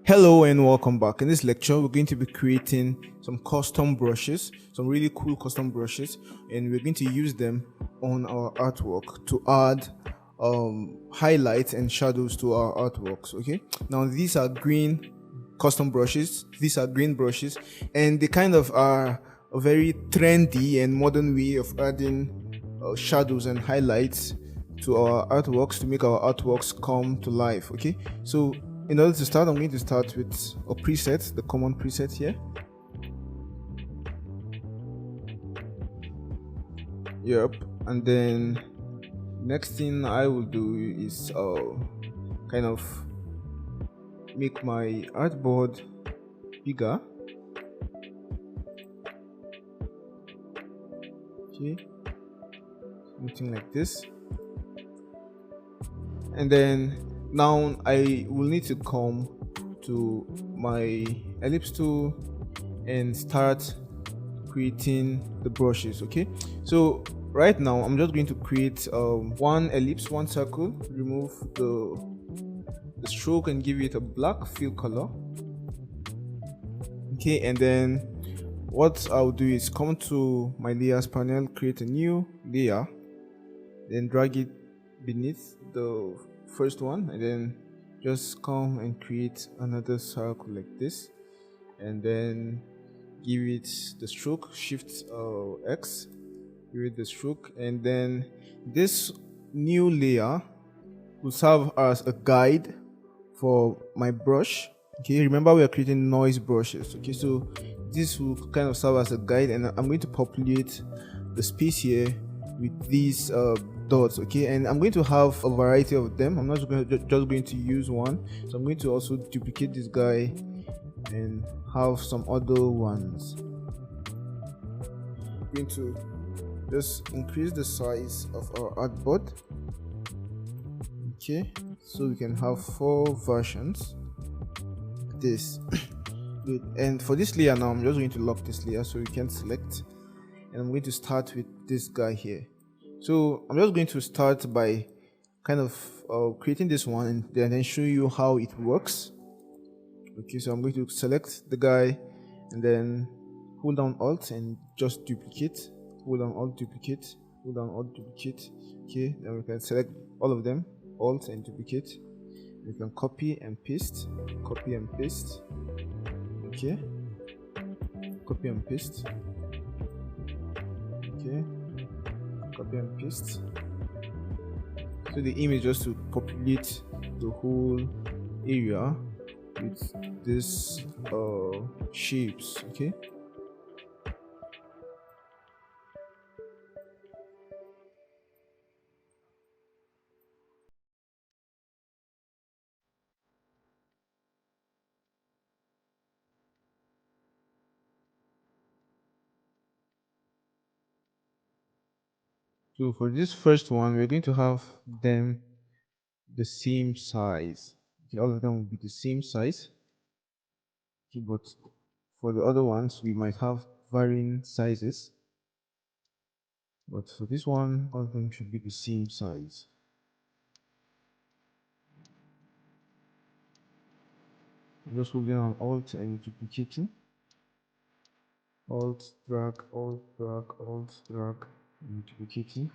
Hello and welcome back. In this lecture, we're going to be creating some custom brushes, some really cool custom brushes, and we're going to use them on our artwork to add highlights and shadows to our artworks. Okay, now these are green custom brushes, these are green brushes, and they kind of are a very trendy and modern way of adding shadows and highlights to our artworks to make our artworks come to life. Okay, so in order to start, I'm going to start with a preset, the common preset here. Yep. And then next thing I will do is kind of make my artboard bigger. Okay, something like this. And then now I will need to come to my ellipse tool and start creating the brushes. Okay, so right now I'm just going to create one ellipse, one circle, remove the stroke and give it a black fill color. Okay, and then what I'll do is come to my layers panel, create a new layer, then drag it beneath the first one, and then just come and create another circle like this, and then give it the stroke, shift X, give it the stroke, and then this new layer will serve as a guide for my brush. Okay, remember we are creating noise brushes. Okay, so this will kind of serve as a guide, and I'm going to populate the space here with these dots. Okay, and I'm going to have a variety of them. I'm not just going to use one, so I'm going to also duplicate this guy and have some other ones. I'm going to just increase the size of our artboard. Okay, so we can have 4 versions. This good. And for this layer now, I'm just going to lock this layer so we can select, and I'm going to start with this guy here. So I'm just going to start by kind of creating this one and then show you how it works. Okay, so I'm going to select the guy and then hold down Alt and just duplicate, hold down Alt, duplicate, hold down Alt, duplicate. Okay, then we can select all of them, Alt and duplicate. We can copy and paste, copy and paste. Okay, copy and paste. Okay, copy and paste. So the aim is just to populate the whole area with these shapes. Okay, so for this first one, we're going to have them the same size. Okay, all of them will be the same size. Okay, but for the other ones, we might have varying sizes. But for this one, all of them should be the same size. I'm just holding on Alt and duplicating. Alt, drag, Alt, drag, Alt, drag, and duplicating.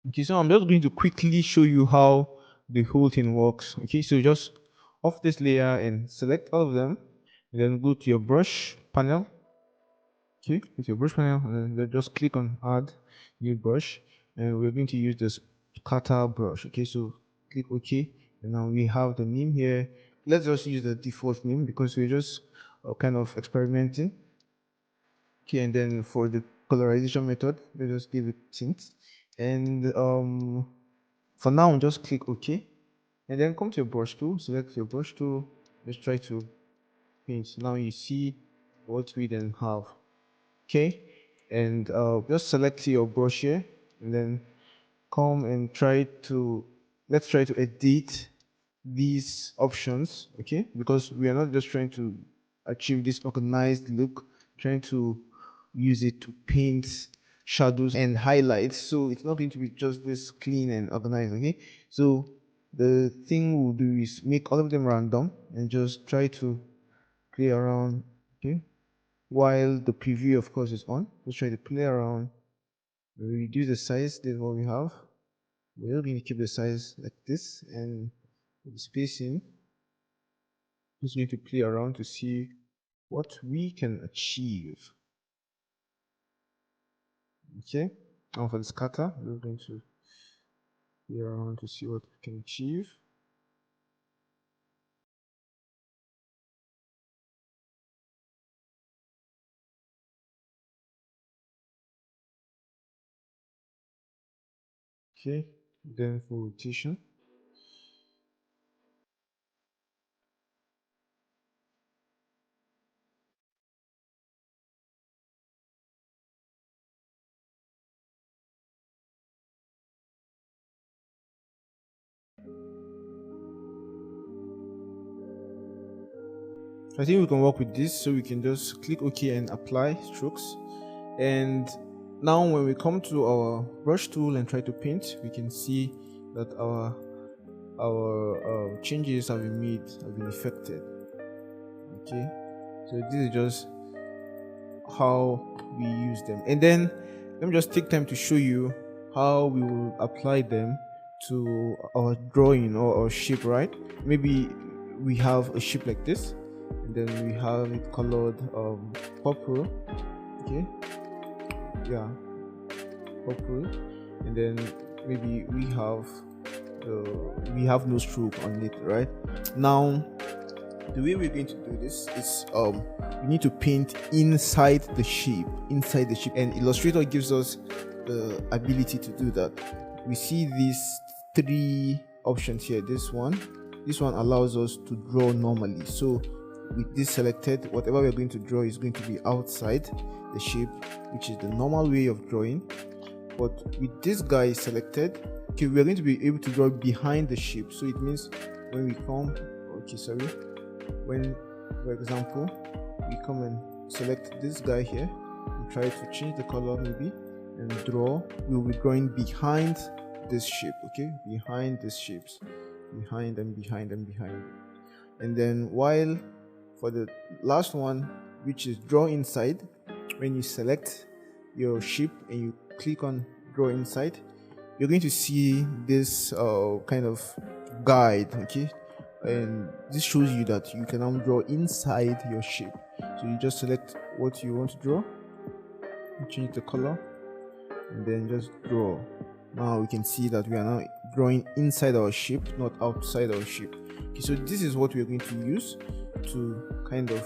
Okay, so I'm just going to quickly show you how the whole thing works. Okay, so just off this layer and select all of them, and then go to your brush panel. Okay, with your brush panel, and then just click on add new brush, and we're going to use this scatter brush. Okay, so click OK, and now we have the name here. Let's just use the default name because we're just kind of experimenting. Okay, and then for the colorization method, we just give it tint, and for now just click OK, and then come to your brush tool, select your brush tool, Let's try to paint. Now you see what we then have. Okay, and just select your brush here, and then come and let's try to edit these options. Okay, because we are not just trying to achieve this organized look, trying to use it to paint shadows and highlights, so it's not going to be just this clean and organized. Okay, so the thing we'll do is make all of them random and just try to play around. Okay, while the preview of course is on, let's try to play around. We reduce the size. This is what we have. We're going to keep the size like this, and the spacing, just need to play around to see what we can achieve. Okay, now for the scatter, we're going to play around to see what we can achieve. Okay, then for rotation, I think we can work with this, so we can just click OK and apply strokes. And now when we come to our brush tool and try to paint, we can see that our changes have been made, have been effected. Okay, so this is just how we use them. And then let me just take time to show you how we will apply them to our drawing or our shape. Right, maybe we have a shape like this, and then we have it colored purple. Okay, yeah, purple. And then maybe we have no stroke on it. Right now, the way we're going to do this is we need to paint inside the shape, and Illustrator gives us the ability to do that. We see these three options here. This one allows us to draw normally. So with this selected, whatever we're going to draw is going to be outside the shape, which is the normal way of drawing. But with this guy selected, okay, we're going to be able to draw behind the shape. So it means when we come, when, for example, we come and select this guy here and try to change the color maybe and draw, we'll be drawing behind this shape. Okay, behind these shapes, behind and behind and behind. And then while for the last one, which is draw inside, when you select your shape and you click on draw inside, you're going to see this kind of guide. Okay, and this shows you that you can now draw inside your shape. So you just select what you want to draw, change the color, and then just draw. Now we can see that we are now drawing inside our shape, not outside our shape. Okay, so this is what we're going to use to kind of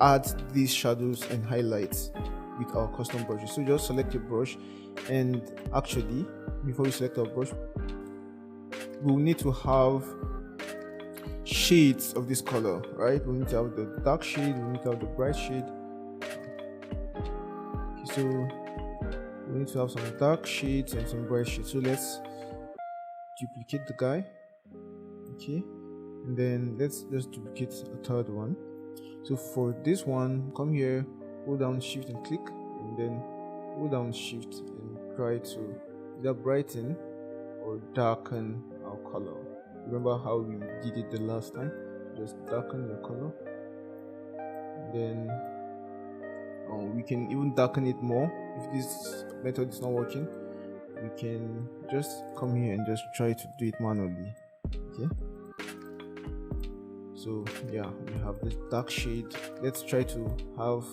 add these shadows and highlights with our custom brushes. So just select your brush, and actually before we select our brush, we will need to have shades of this color, right? We need to have the dark shade, we need to have the bright shade. Okay, so we need to have some dark shades and some bright shades. So let's duplicate the guy. Okay, and then let's just duplicate a third one. So for this one, come here, hold down shift and click, and then hold down shift and try to either brighten or darken our color. Remember how we did it the last time? Just darken your color, and then we can even darken it more. If this method is not working, we can just come here and just try to do it manually. Okay, so yeah, we have this dark shade. Let's try to have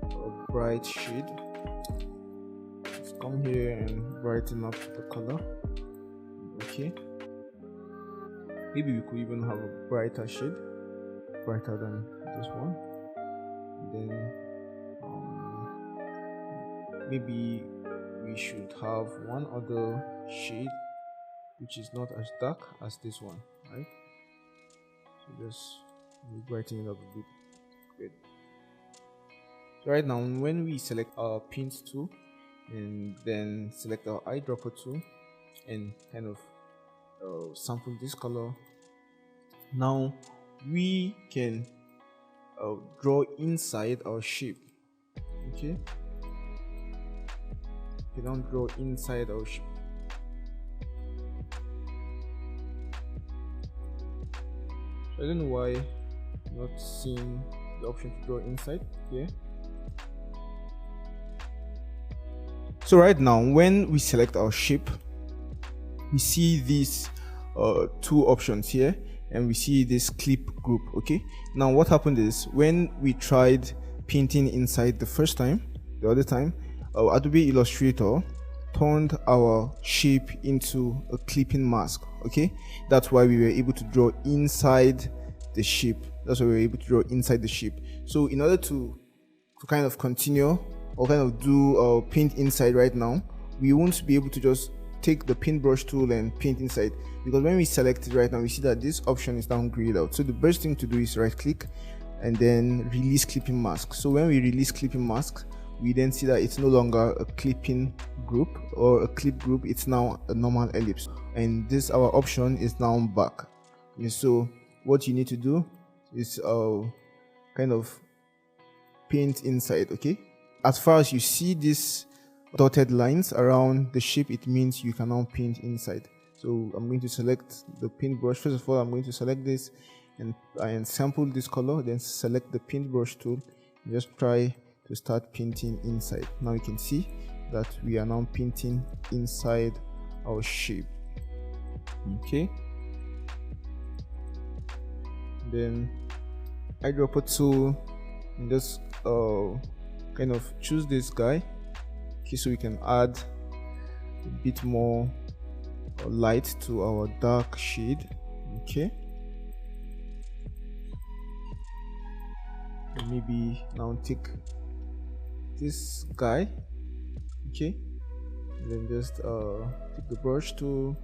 a bright shade. Let's come here and brighten up the color. Okay, maybe we could even have a brighter shade, brighter than this one. And then maybe we should have one other shade which is not as dark as this one, right? So just We'll brighten it up a bit. Great. So right now, when we select our paint tool and then select our eyedropper tool and kind of sample this color, now we can draw inside our shape. Okay, we don't draw inside our shape. So I don't know why I'm not seeing the option to draw inside here. So right now, when we select our shape, we see these two options here, and we see this clip group. Okay, now what happened is when we tried painting inside the other time, Adobe Illustrator turned our shape into a clipping mask. Okay, that's why we were able to draw inside the shape. So in order to kind of continue or kind of do paint inside right now, we won't be able to just take the paintbrush tool and paint inside, because when we select it right now, we see that this option is now grayed out. So the best thing to do is right click and then release clipping mask. So when we release clipping mask, we then see that it's no longer a clipping group or a clip group, it's now a normal ellipse, and this our option is now back. And so what you need to do is kind of paint inside. Okay, as far as you see this dotted lines around the shape, it means you can now paint inside. So I'm going to select the paintbrush. First of all, I'm going to select this and sample this color, then select the paintbrush tool and just try to start painting inside. Now you can see that we are now painting inside our shape. Okay, then eyedropper tool and just kind of choose this guy. Okay, so we can add a bit more light to our dark shade. Okay, and maybe now take this guy. Okay, and then just take the brush tool,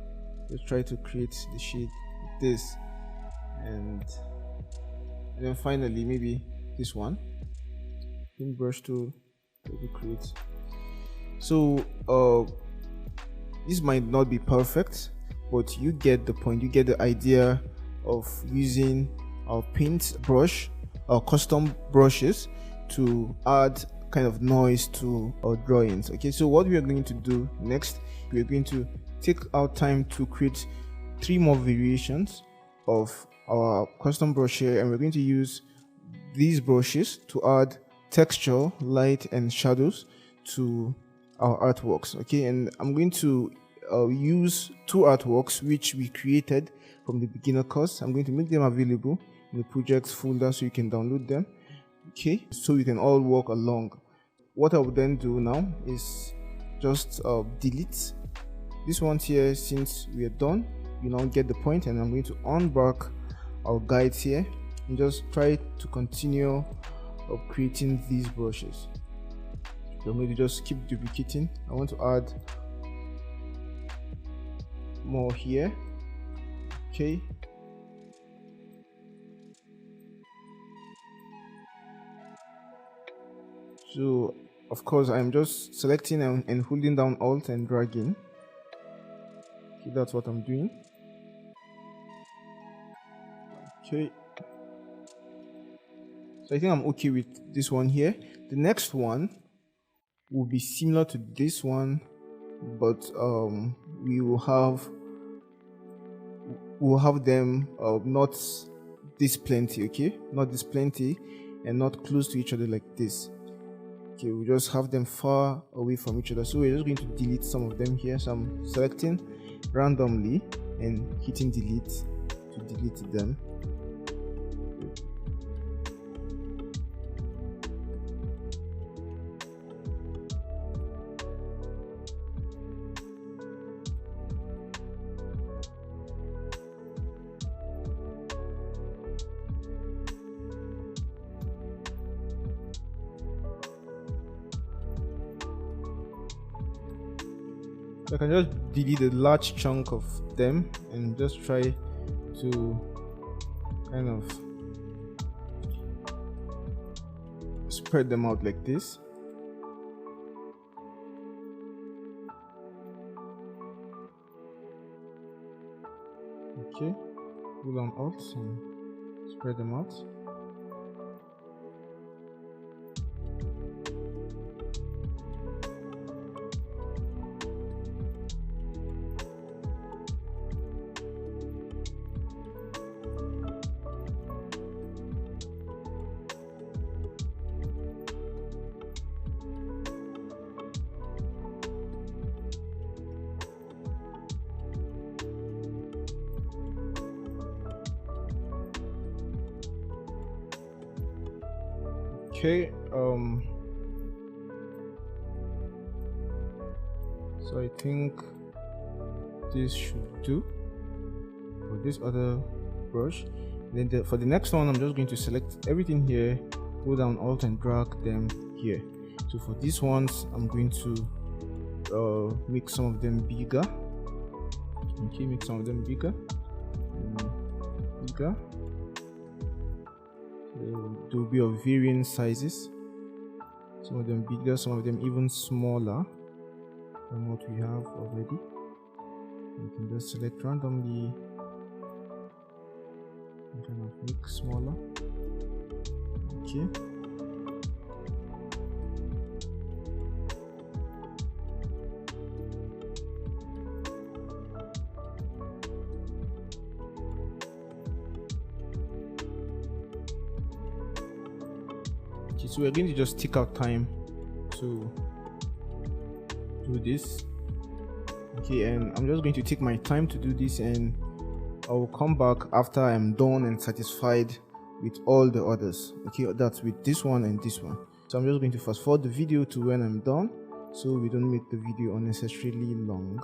just try to create the shade with this, and then finally maybe this one, paintbrush tool, to create. So this might not be perfect, but you get the point. You get the idea of using our paintbrush, our custom brushes, to add kind of noise to our drawings. Okay, so what we are going to do next, we are going to take our time to create 3 more variations of our custom brush here, and we're going to use these brushes to add texture, light and shadows to our artworks. Okay, and I'm going to use 2 artworks which we created from the beginner course. I'm going to make them available in the projects folder so you can download them. Okay, so we can all work along. What I will then do now is just delete this one here. Since we are done, you now get the point, and I'm going to unback our guides here and just try to continue creating these brushes. So I'm going to just keep duplicating. I want to add more here. Okay, so of course I'm just selecting and holding down Alt and dragging. Okay, that's what I'm doing. Okay, so I think I'm okay with this one here. The next one will be similar to this one, but we will have them not this plenty. Okay, not this plenty and not close to each other like this. Okay, we just have them far away from each other, so we're just going to delete some of them here. So I'm selecting randomly and hitting delete to delete them. So I can just delete a large chunk of them and just try to kind of spread them out like this. Okay, pull on Alt and spread them out. Okay, so I think this should do for this other brush. Then for the next one, I'm just going to select everything here, go down Alt and drag them here. So for these ones, I'm going to make some of them bigger. Okay, make some of them bigger. Bigger. There will be of varying sizes. Some of them bigger, some of them even smaller than what we have already. You can just select randomly and kind of make smaller. Okay. So we're going to just take out time to do this. Okay, and I'm just going to take my time to do this, and I will come back after I'm done and satisfied with all the others. Okay, that's with this one and this one. So I'm just going to fast forward the video to when I'm done, so we don't make the video unnecessarily long.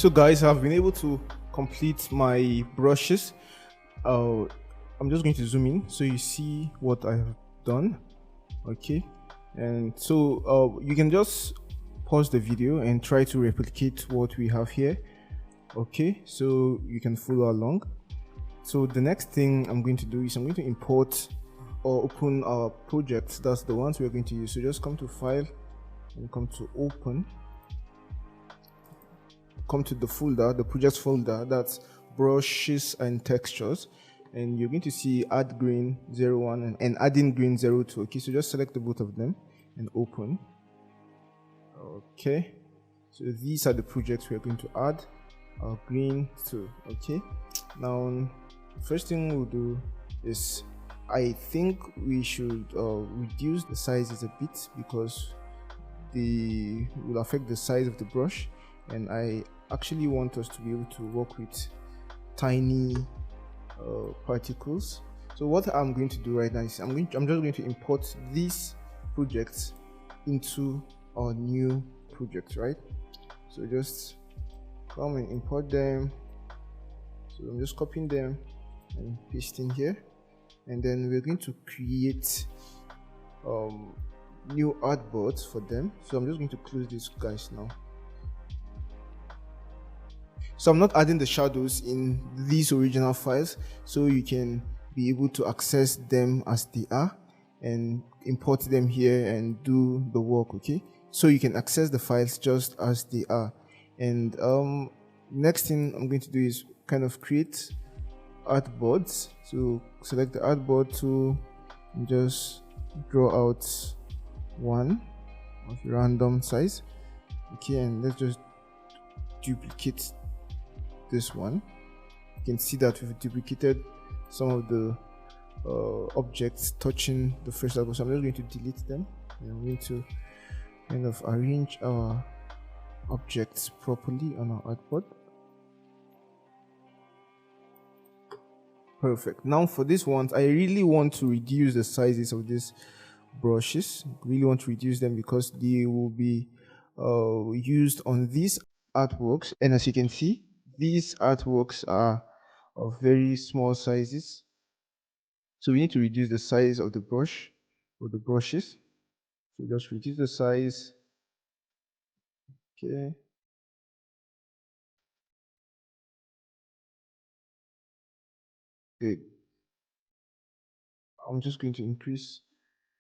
So guys, I've been able to complete my brushes. uh, I'm just going to zoom in so you see what I have done. Okay, and so you can just pause the video and try to replicate what we have here. Okay, so you can follow along. So the next thing I'm going to do is I'm going to import or open our projects. That's the ones we're going to use. So just come to file and come to open, come to the folder, the projects folder, that's brushes and textures, and you're going to see add green 01 and adding green 02. Okay, so just select the both of them and open. Okay, so these are the projects we're going to add green to. Okay, now first thing we'll do is I think we should reduce the sizes a bit because they will affect the size of the brush, and I actually want us to be able to work with tiny particles. So what I'm going to do right now is I'm just going to import these projects into our new project, right? So just come and import them. So I'm just copying them and pasting here, and then we're going to create new artboards for them. So I'm just going to close these guys now. So I'm not adding the shadows in these original files, so you can be able to access them as they are and import them here and do the work. Okay, so you can access the files just as they are. And next thing I'm going to do is kind of create artboards. So select the artboard tool and just draw out one of random size. Okay, and let's just duplicate this one. You can see that we've duplicated some of the objects touching the first artboard, so I'm just going to delete them, and I'm going to kind of arrange our objects properly on our artboard. Perfect. Now for this one, I really want to reduce the sizes of these brushes. Really want to reduce them because they will be used on these artworks, and as you can see, these artworks are of very small sizes, so we need to reduce the size of the brush or the brushes. So just reduce the size. Okay, good. I'm just going to increase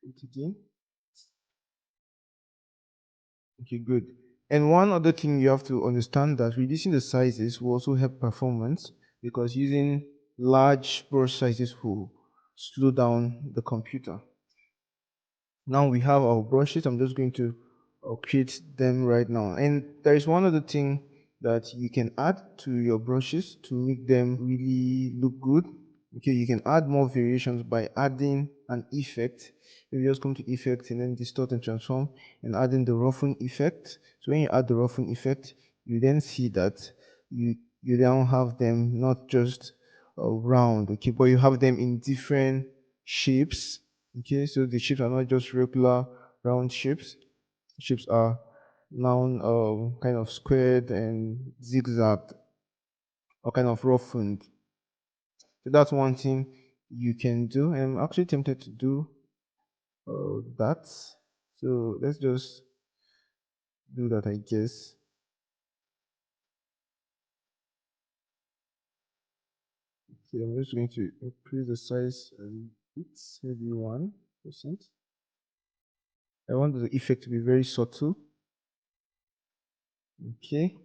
it again. Okay, good. And one other thing you have to understand that reducing the sizes will also help performance, because using large brush sizes will slow down the computer. Now we have our brushes. I'm just going to create them right now. And there is one other thing that you can add to your brushes to make them really look good. Okay, you can add more variations by adding an effect. You just come to effect and then distort and transform and adding the roughen effect. So when you add the roughen effect, you then see that you now have them not just round, okay, but you have them in different shapes. Okay, so the shapes are not just regular round shapes. Shapes are now kind of squared and zigzagged or kind of roughened. So that's one thing you can do. And I'm actually tempted to do that. So let's just do that, I guess. So I'm just going to increase the size a bit, maybe 1%. I want the effect to be very subtle. Okay.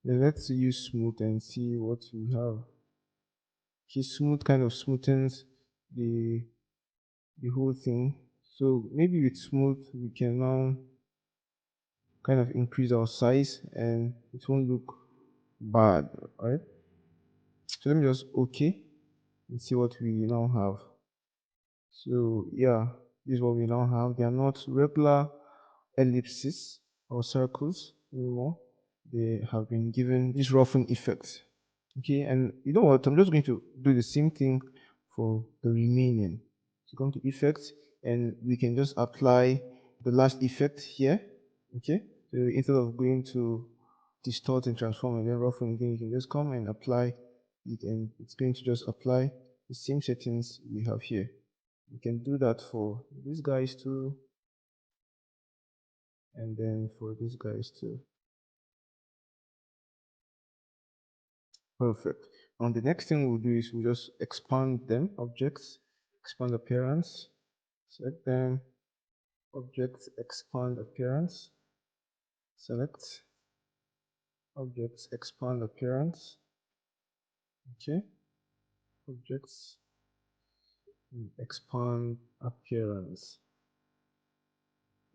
Then let's use smooth and see what we have. Okay, smooth kind of smoothens the the whole thing. So maybe with smooth we can now kind of increase our size and it won't look bad, right? So let me just okay and see what we now have. So yeah, this is what we now have. They are not regular ellipses or circles anymore. They have been given this roughing effect. Okay, and you know what? I'm just going to do the same thing for the remaining. So come to effects, and we can just apply the last effect here. Okay, so instead of going to distort and transform and then roughen again, you can just come and apply it, and it's going to just apply the same settings we have here. You can do that for these guys too, and then for these guys too. Perfect. And the next thing we'll do is we'll just expand them, objects, expand appearance, select them, objects, expand appearance, select, objects, expand appearance, okay, objects, expand appearance.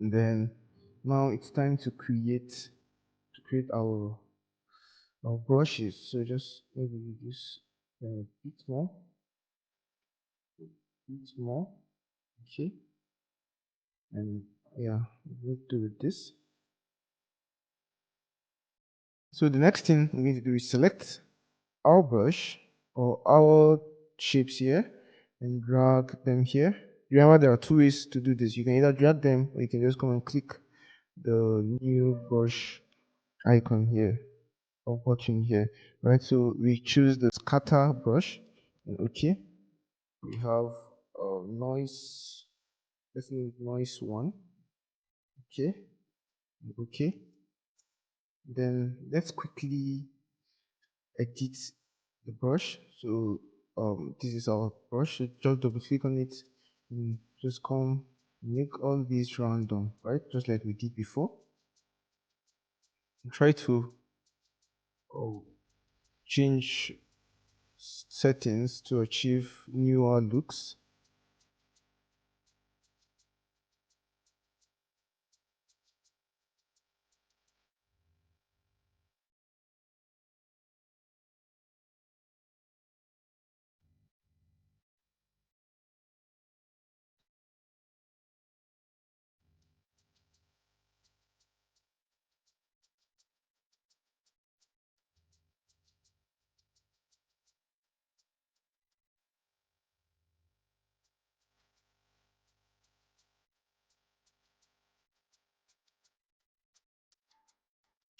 And then now it's time to create our brushes. So just maybe use a bit more, okay, and yeah, we'll do with this. So the next thing we need to do is select our brush or our shapes here and drag them here. Remember, there are two ways to do this. You can either drag them or you can just come and click the new brush icon here or button here, right? So we choose the scatter brush, and okay, we have noise, let's make noise 1, okay, okay. Then let's quickly edit the brush. So this is our brush. So just double click on it and just come make all these random, right? Just like we did before. And try to oh, change settings to achieve newer looks.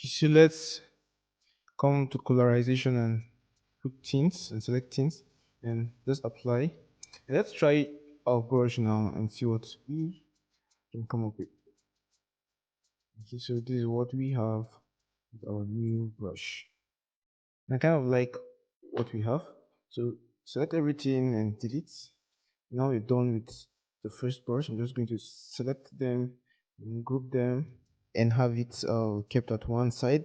So let's come to colorization and put tints and select tints and just apply. And let's try our brush now and see what we can come up with. Okay, so this is what we have with our new brush. And I kind of like what we have. So select everything and delete. Now we're done with the first brush. I'm just going to select them, and group them, and have it kept at one side.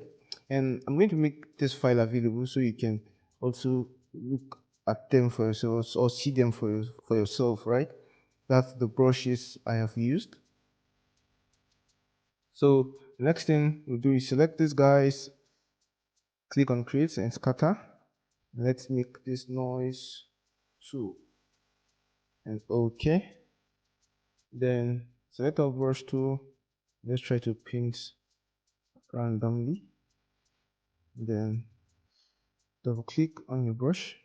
And I'm going to make this file available so you can also look at them for yourself or see them for yourself, right? That's the brushes I have used. So the next thing we'll do is select these guys, click on create and scatter. Let's make this noise 2 and okay. Then select our brush tool. Let's try to paint randomly. Then double click on your brush.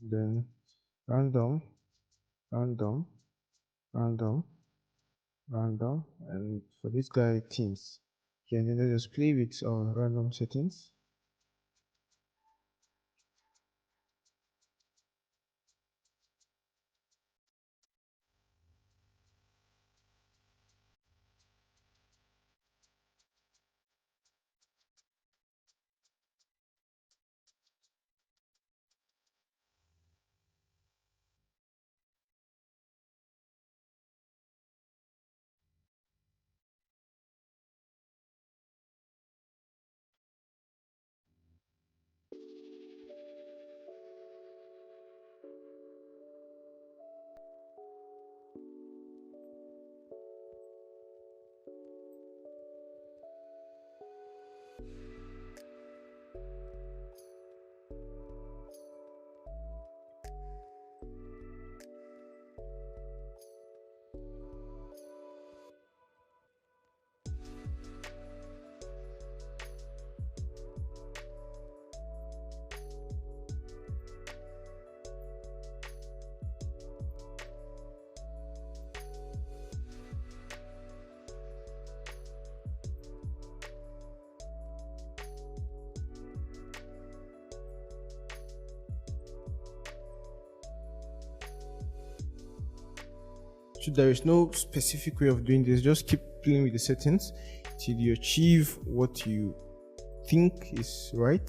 Then random, random, random, random, and for this guy themes. Okay, and then let's just play with our random settings. So there is no specific way of doing this. Just keep playing with the settings till you achieve what you think is right.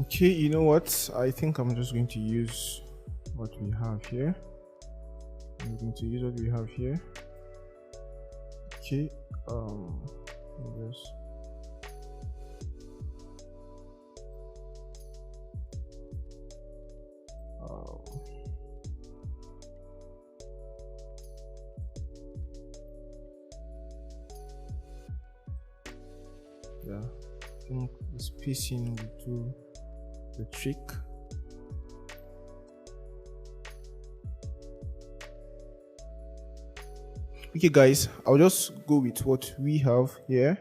Okay, you know what? I think I'm just going to use what we have here. I'm going to use what we have here. Okay, yes. Yeah, I think the spacing will do the trick. Okay guys, I'll just go with what we have here.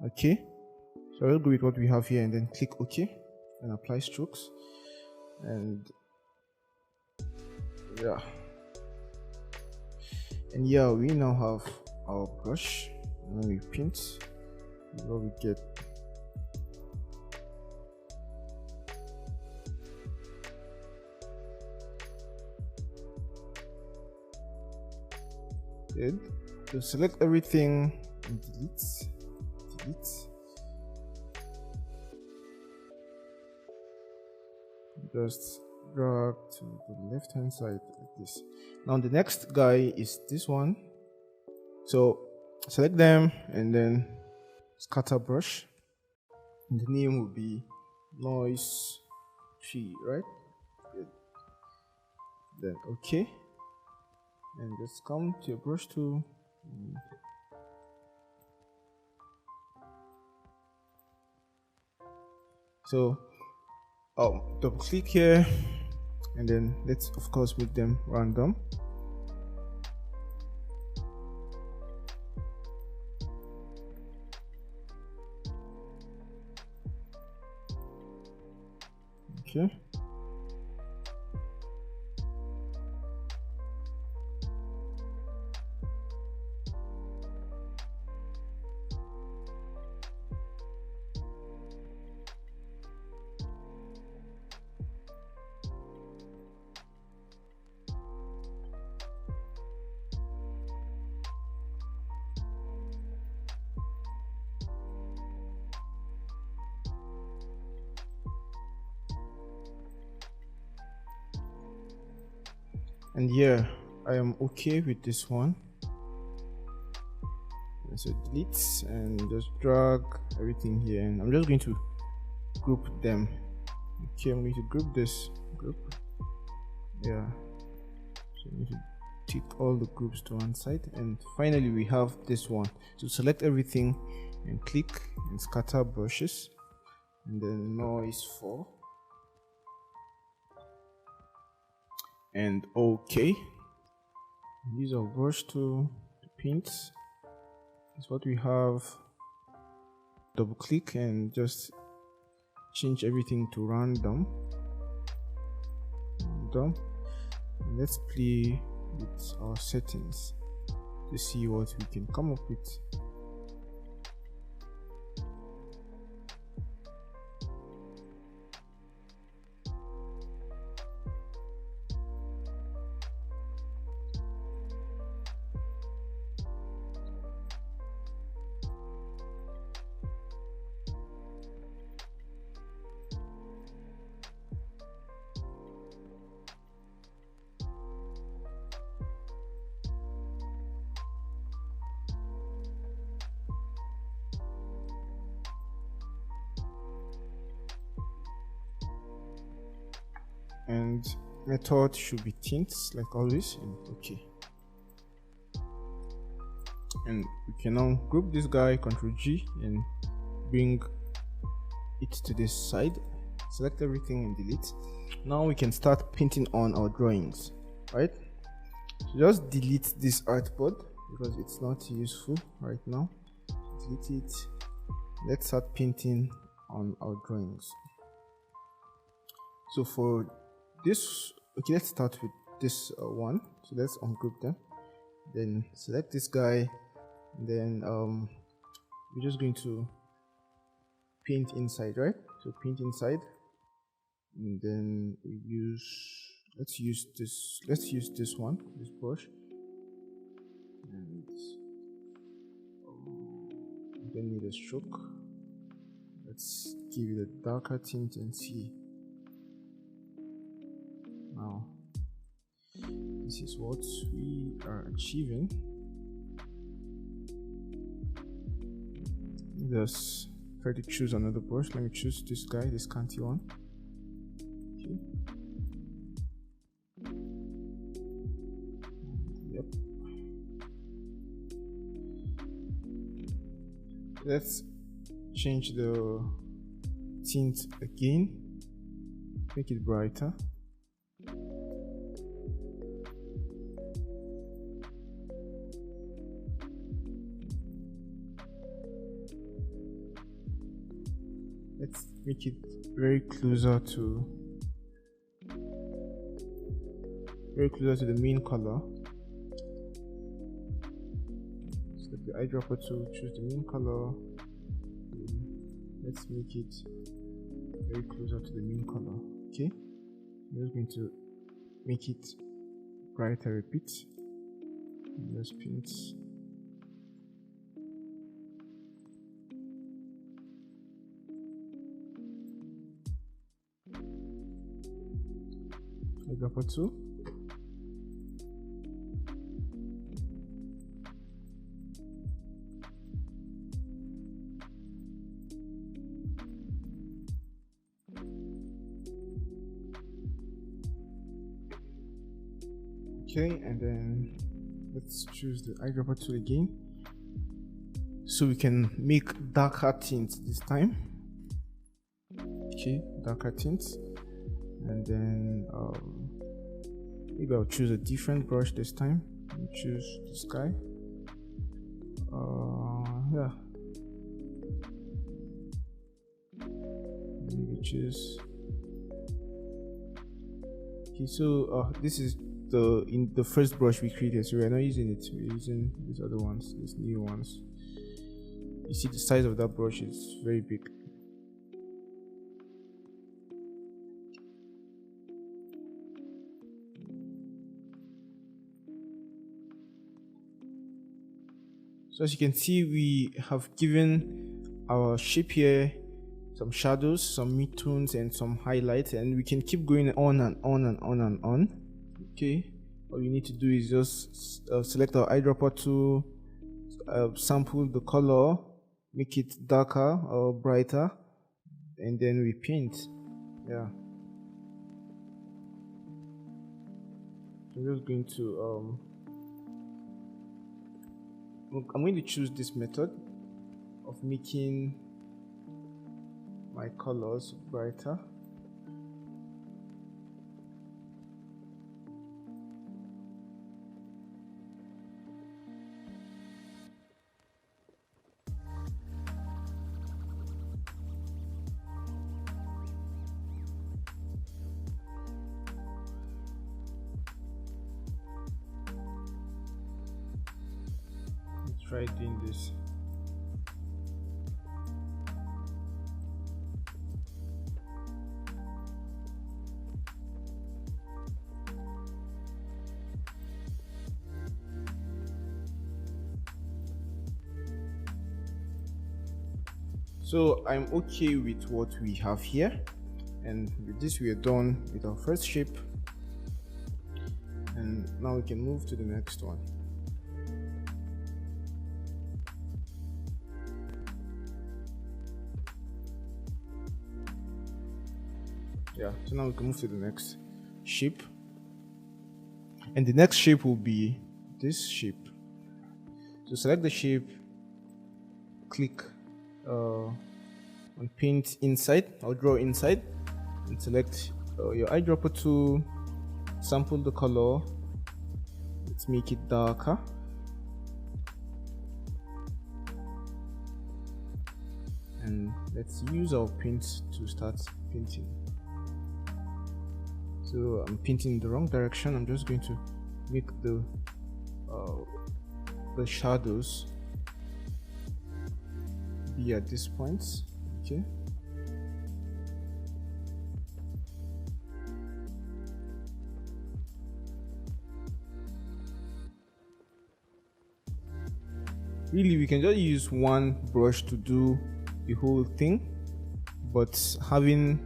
Okay, so I'll go with what we have here and then click OK and apply strokes. And yeah, we now have our brush. And when we paint, what we get. Good. So select everything and delete. Just drag to the left hand side like this. Now the next guy is this one. So select them and then scatter brush. And the name will be noise tree, right? Good. Then okay. And just come to your brush tool. So I'll double click here and then let's of course make them random. Okay. And yeah, I am okay with this one. So delete and just drag everything here, and I'm just going to group them. Okay, I'm going to group this group. Yeah, so I'm going to tick all the groups to one side, and finally we have this one. So select everything and click and scatter brushes, and then noise 4. And okay, use our brush to paint. Is what we have. Double click and just change everything to random. And let's play with our settings to see what we can come up with. And method should be tints like always, and okay. and we can now group this guy, Ctrl G, and bring it to this side. Select everything and delete. Now we can start painting on our drawings, right? So just delete this artboard because it's not useful right now. Delete it. Let's start painting on our drawings. So for this, okay, let's start with this one. So let's ungroup them, then select this guy, and then we're just going to paint inside, right? So paint inside, and then we let's use this one, this brush, and we don't need a stroke. Let's give it a darker tint and see. Now this is what we are achieving. Just try to choose another brush. Let me choose this guy, this canty one. Okay. Yep. Let's change the tint again, make it brighter. Let's make it very closer to the main color. Select the eyedropper tool, choose the main color. Let's make it very closer to the main color. Okay, I'm just going to make it brighter a bit. Just paint. Eyedropper tool. Okay, and then let's choose the eyedropper tool again, so we can make darker tints this time. Okay, darker tints, and then maybe I'll choose a different brush this time. I'll choose this guy. Yeah, maybe choose. Okay, so this is the first brush we created, so we're not using it, we're using these other ones, these new ones. You see the size of that brush is very big. So as you can see, we have given our shape here some shadows, some midtones, and some highlights, and we can keep going on and on and on and on. Okay, all you need to do is just select our eyedropper tool, sample the color, make it darker or brighter, and then we paint. Yeah, so I'm just going to I'm going to choose this method of making my colors brighter. Try doing this. So I'm okay with what we have here, and with this we are done with our first shape, and now we can move to the next one. Yeah, so now we can move to the next shape, and the next shape will be this shape. To select the shape, click on paint inside or draw inside, and select your eyedropper tool, sample the color, let's make it darker, and let's use our paint to start painting. So I'm painting in the wrong direction. I'm just going to make the shadows be at this point. Okay, really we can just use one brush to do the whole thing, but having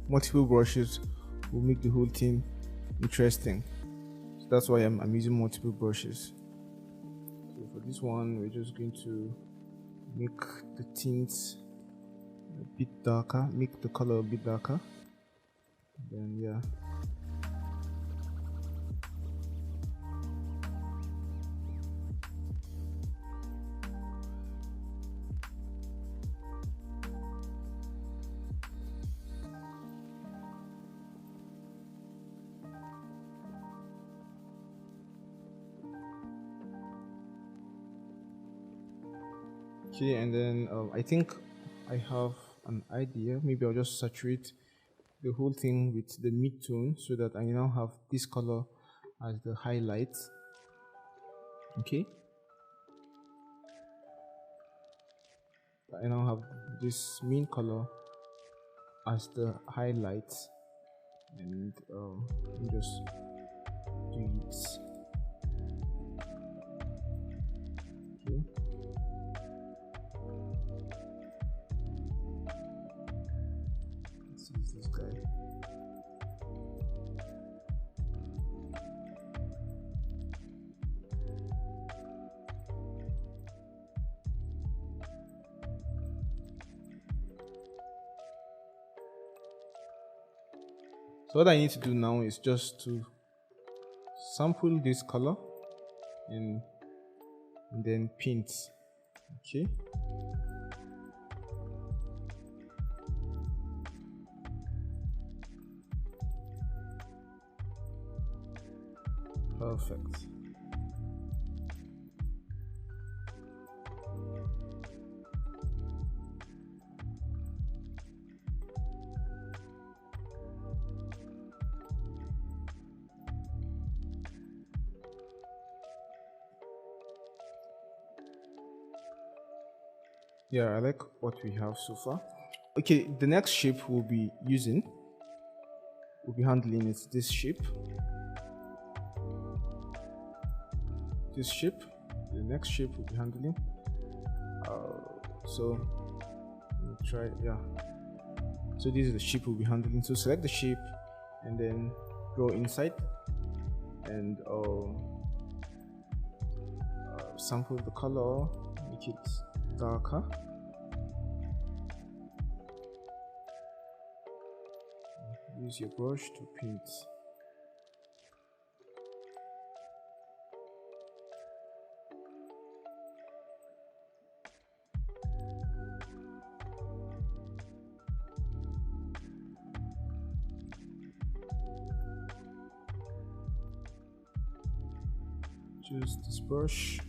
multiple brushes will make the whole thing interesting. So that's why I'm using multiple brushes. So for this one, we're just going to make the tints a bit darker, make the color a bit darker. Then yeah. Okay, and then I think I have an idea. Maybe I'll just saturate the whole thing with the mid-tone so that I now have this color as the highlight. Okay, I now have this main color as the highlight, and let me just do it. Okay. Let's use this guy. So what I need to do now is just to sample this color and then paint. Okay. Perfect. Yeah, I like what we have so far. Okay, the next shape we'll be handling is this shape. The next shape we'll be handling. So let me try. Yeah. So this is the shape we'll be handling. So select the shape and then draw inside and sample the color, make it darker. Use your brush to paint. Choose this brush,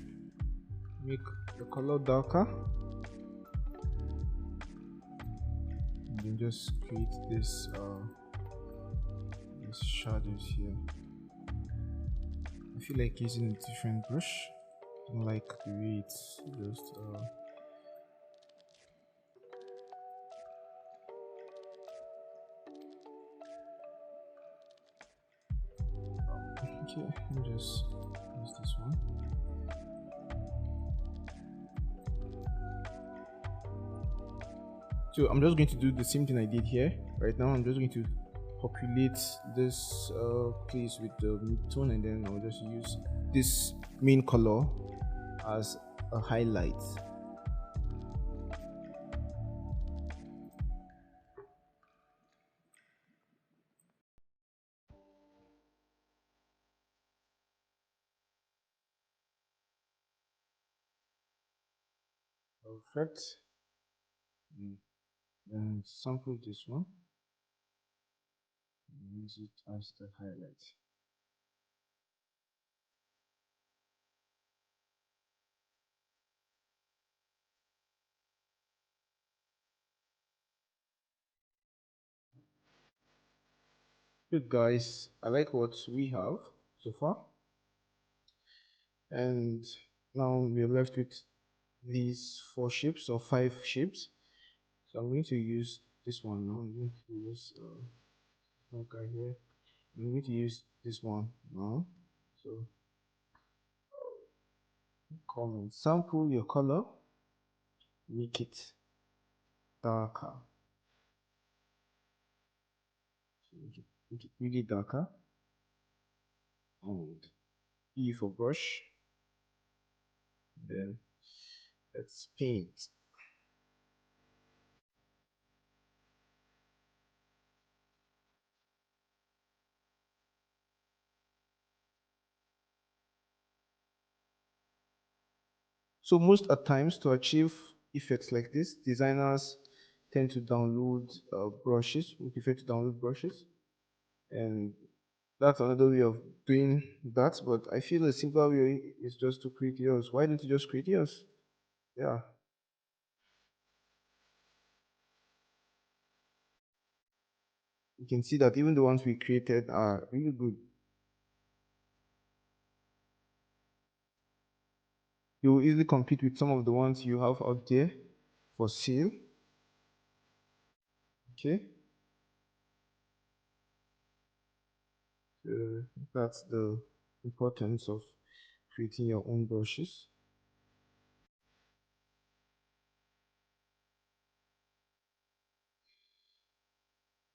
make the color darker, and then just create this these shadows here. I feel like using a different brush. I don't like the way it's just okay, let me just use this one. So I'm just going to do the same thing I did here. Right now I'm just going to populate this place with the mid-tone, and then I'll just use this main color as a highlight. Perfect. And sample this one. Use it as the highlight. Good guys, I like what we have so far. And now we're left with these 4 shapes or 5 shapes. So I'm going to use this one now. I'm going to use guy here. I'm going to use this one now. So comment, sample your color, make it darker. So make it really darker. And E for brush. Then let's paint. So most at times to achieve effects like this, designers tend to download brushes. We prefer to download brushes, and that's another way of doing that. But I feel a simpler way is just to create yours. Why don't you just create yours? Yeah, you can see that even the ones we created are really good. You will easily compete with some of the ones you have out there for sale. Okay, so that's the importance of creating your own brushes.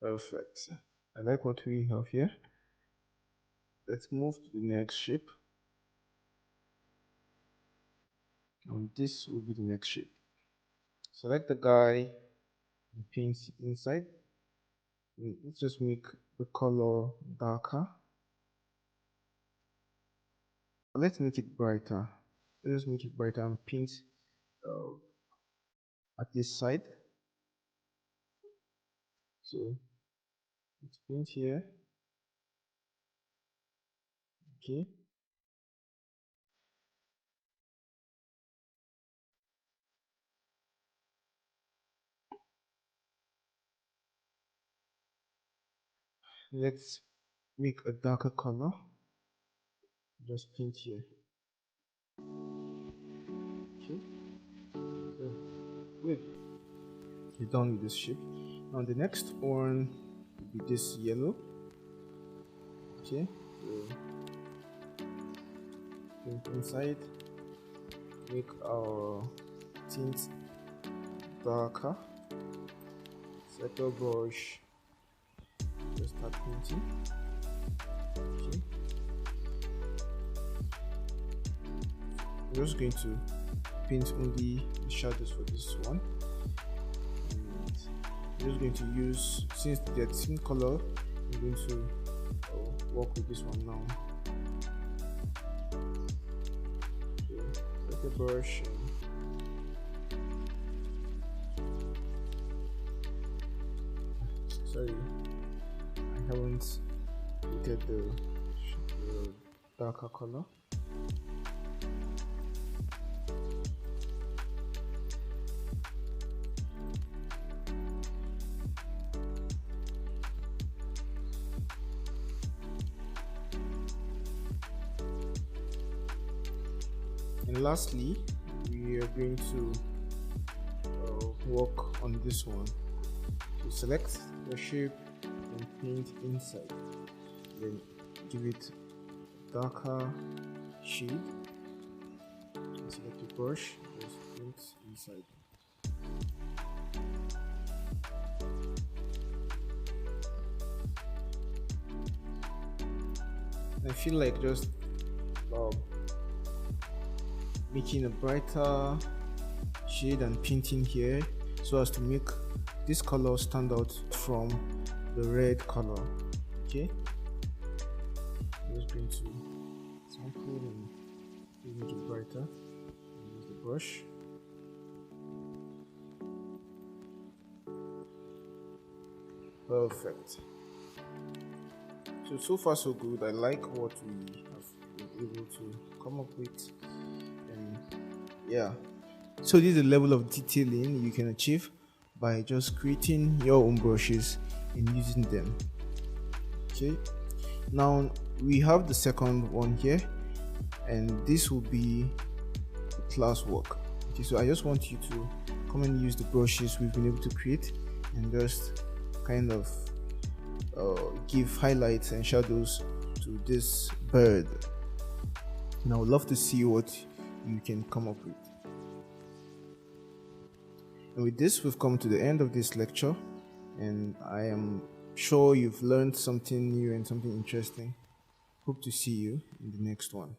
Perfect. I like what we have here. Let's move to the next shape. And this will be the next shape. Select the guy and paint inside. Let's just make the color darker. Let's make it brighter. Let's make it brighter and paint uh, at this side. So let's paint here. Okay. Let's make a darker color. Just paint here. Okay. So good. We're done with this shape. Now the next one will be this yellow. Okay. So paint inside. Make our tint darker. Set a brush. Just start painting. Okay. I'm just going to paint only the shadows for this one. And I'm just going to use, since they're the same color, I'm going to work with this one now. So set a brush and sorry, I haven't painted the darker color. And lastly, we are going to work on this one. So select the shape and paint inside, then give it a darker shade and select the brush, just paint inside. I feel like just making a brighter shade and painting here so as to make this color stand out from the red color. Okay, I'm just going to sample and make it brighter. Use the brush. Perfect. So far so good. I like what we have been able to come up with, and yeah. So this is the level of detailing you can achieve by just creating your own brushes and using them. Okay. Now we have the second one here, and this will be class work. Okay, so I just want you to come and use the brushes we've been able to create and just kind of give highlights and shadows to this bird. And I would love to see what you can come up with. And with this, we've come to the end of this lecture, and I am sure you've learned something new and something interesting. Hope to see you in the next one.